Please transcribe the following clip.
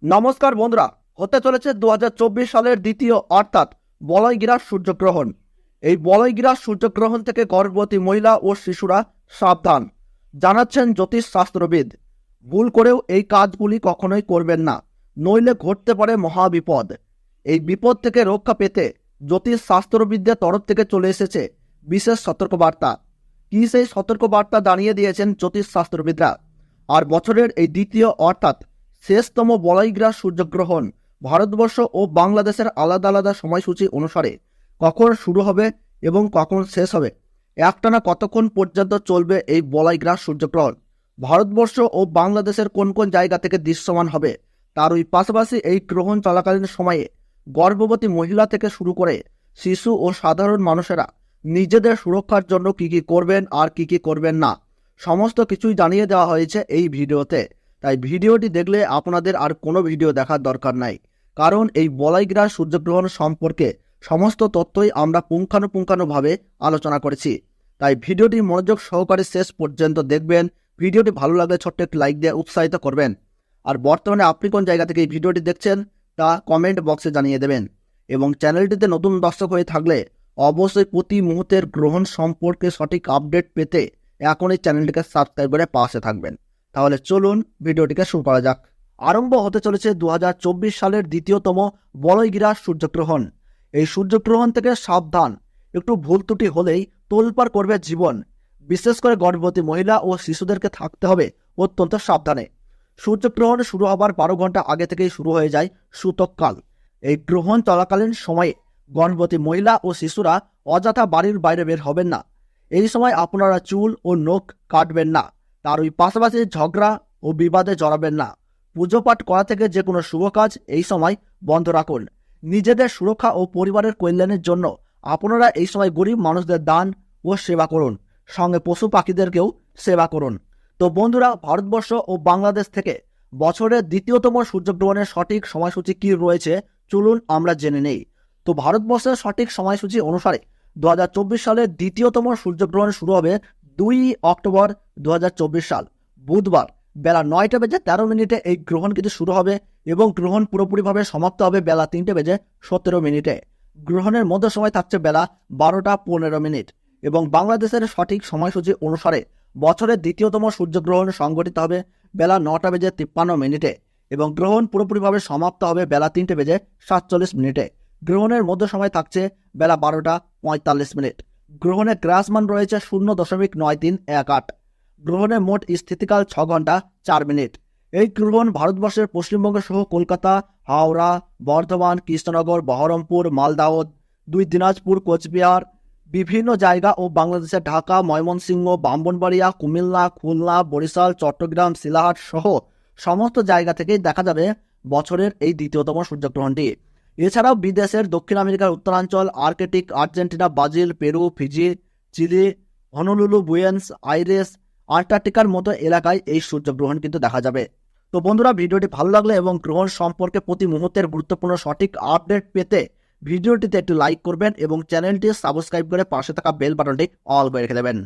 নমস্কার বন্ধুরা, হতে চলেছে 2024 সালের দ্বিতীয় অর্থাৎ বলয়গ্রাস সূর্যগ্রহণ। এই বলয়গ্রাস সূর্যগ্রহণ থেকে গর্ভবতী মহিলা ও শিশুরা সাবধান, জানাচ্ছেন জ্যোতিষ শাস্ত্রবিদ। ভুল করেও এই কাজগুলি কখনোই করবেন না, নইলে ঘটতে পারে মহাবিপদ। এই বিপদ থেকে রক্ষা পেতে জ্যোতিষ শাস্ত্রবিদদের তরফ থেকে চলে এসেছে বিশেষ সতর্কবার্তা। কি সেই সতর্কবার্তা জানিয়ে দিয়েছেন জ্যোতিষ শাস্ত্রবিদরা। আর বছরের এই দ্বিতীয় অর্থাৎ শেষতম বলয়গ্রাস সূর্যগ্রহণ ভারতবর্ষ ও বাংলাদেশের আলাদা আলাদা সময়সূচি অনুসারে কখন শুরু হবে এবং কখন শেষ হবে, একটানা কতক্ষণ পর্যন্ত চলবে এই বলয়গ্রাস সূর্যগ্রহণ, ভারতবর্ষ ও বাংলাদেশের কোন কোন জায়গা থেকে দৃশ্যমান হবে, তার ওই পাশাপাশি এই গ্রহণ চলাকালীন সময়ে গর্ভবতী মহিলা থেকে শুরু করে শিশু ও সাধারণ মানুষেরা নিজেদের সুরক্ষার জন্য কি কি করবেন আর কি কি করবেন না, সমস্ত কিছুই জানিয়ে দেওয়া হয়েছে এই ভিডিওতে। তাই ভিডিওটি দেখলে আপনাদের আর কোনো ভিডিও দেখার দরকার নাই, কারণ এই বলয়গ্রাস সূর্যগ্রহণ সম্পর্কে সমস্ত তথ্যই আমরা পুঙ্খানুপুঙ্খানুভাবে আলোচনা করেছি। তাই ভিডিওটি মনোযোগ সহকারে শেষ পর্যন্ত দেখবেন। ভিডিওটি ভালো লাগলে ছোট্ট একটি লাইক দিয়ে উৎসাহিত করবেন। আর বর্তমানে আপনি কোন জায়গা থেকে এই ভিডিওটি দেখছেন তা কমেন্ট বক্সে জানিয়ে দেবেন। এবং চ্যানেলটিতে নতুন দর্শক হয়ে থাকলে অবশ্যই প্রতি মুহূর্তের গ্রহণ সম্পর্কে সঠিক আপডেট পেতে এখন এই চ্যানেলটিকে সাবস্ক্রাইব করে পাশে থাকবেন। তাহলে চলুন ভিডিওটিকে শুরু করা যাক। আরম্ভ হতে চলেছে 2024 সালের দ্বিতীয়তম বলয়গ্রাস সূর্যগ্রহণ। এই সূর্যগ্রহণ থেকে সাবধান, একটু ভুল ত্রুটি হলেই তোলপাড় করবে জীবন। বিশেষ করে গর্ভবতী মহিলা ও শিশুদেরকে থাকতে হবে অত্যন্ত সাবধানে। সূর্যগ্রহণ শুরু হবার 12 ঘন্টা আগে থেকেই শুরু হয়ে যায় সূতককাল। এই গ্রহণ চলাকালীন সময়ে গর্ভবতী মহিলা ও শিশুরা অযথা বাড়ির বাইরে বের হবেন না। এই সময় আপনারা চুল ও নখ কাটবেন না, তার ওই পাশাপাশি ঝগড়া ও বিবাদে জড়াবেন না। পুজো পাঠ করা থেকে যে কোনো শুভ কাজ এই সময় বন্ধ রাখুন। নিজেদের সুরক্ষা ও পরিবারের কল্যাণের জন্য আপনারা এই সময় গরিব মানুষদের দান ও সেবা করুন, সঙ্গে পশু পাখিদেরকেও সেবা করুন। তো বন্ধুরা, ভারতবর্ষ ও বাংলাদেশ থেকে বছরের দ্বিতীয়তম সূর্যগ্রহণের সঠিক সময়সূচি কি রয়েছে চলুন আমরা জেনে নেই। তো ভারতবর্ষের সঠিক সময়সূচি অনুসারে 2024 সালের দ্বিতীয়তম সূর্যগ্রহণ শুরু হবে 2 অক্টোবর 2024 সাল বুধবার বেলা 9টা বেজে 13 মিনিটে এই গ্রহণ কিন্তু শুরু হবে এবং গ্রহণ পুরোপুরিভাবে সমাপ্ত হবে বেলা 3টে বেজে 17 মিনিটে। গ্রহণের মধ্য সময় থাকছে বেলা 12টা 15 মিনিট। এবং বাংলাদেশের সঠিক সময়সূচি অনুসারে বছরের দ্বিতীয়তম সূর্যগ্রহণ সংঘটিত হবে বেলা 9টা বেজে 53 মিনিটে এবং গ্রহণ পুরোপুরিভাবে সমাপ্ত হবে বেলা 3টে বেজে 47 মিনিটে। গ্রহণের মধ্য সময় থাকছে বেলা 12টা 45 মিনিট। গ্রহণের গ্রাসমান রয়েছে 0.9318। গ্রহণের মোট স্থিতিকাল 6 ঘন্টা 4 মিনিট। এই গ্রহণ ভারতবর্ষের পশ্চিমবঙ্গ সহ কলকাতা, হাওড়া, বর্ধমান, কৃষ্ণনগর, বহরমপুর, মালদাহদ, 2 দিনাজপুর, কোচবিহার, বিভিন্ন জায়গা ও বাংলাদেশের ঢাকা, ময়মনসিংহ, ব্রাহ্মণবাড়িয়া, কুমিল্লা, খুলনা, বরিশাল, চট্টগ্রাম, শিলাহাট সহ সমস্ত জায়গা থেকেই দেখা যাবে বছরের এই দ্বিতীয়তম সূর্যগ্রহণটি। এছাড়াও বিদেশের দক্ষিণ আমেরিকার উত্তরাঞ্চল, Arctic, Argentina, Brazil, Peru, Fiji, Chile, Honolulu, Buenos Aires, আন্টার্কটিকার মতো এলাকায় এই সূর্যগ্রহণ কিন্তু দেখা যাবে। তো বন্ধুরা, ভিডিওটি ভালো লাগলে এবং গ্রহণ সম্পর্কে প্রতি মুহূর্তের গুরুত্বপূর্ণ সঠিক আপডেট পেতে ভিডিওটিতে একটু লাইক করবেন এবং চ্যানেলটি সাবস্ক্রাইব করে পাশে থাকা বেল বাটনটি অল করে রেখে দেবেন।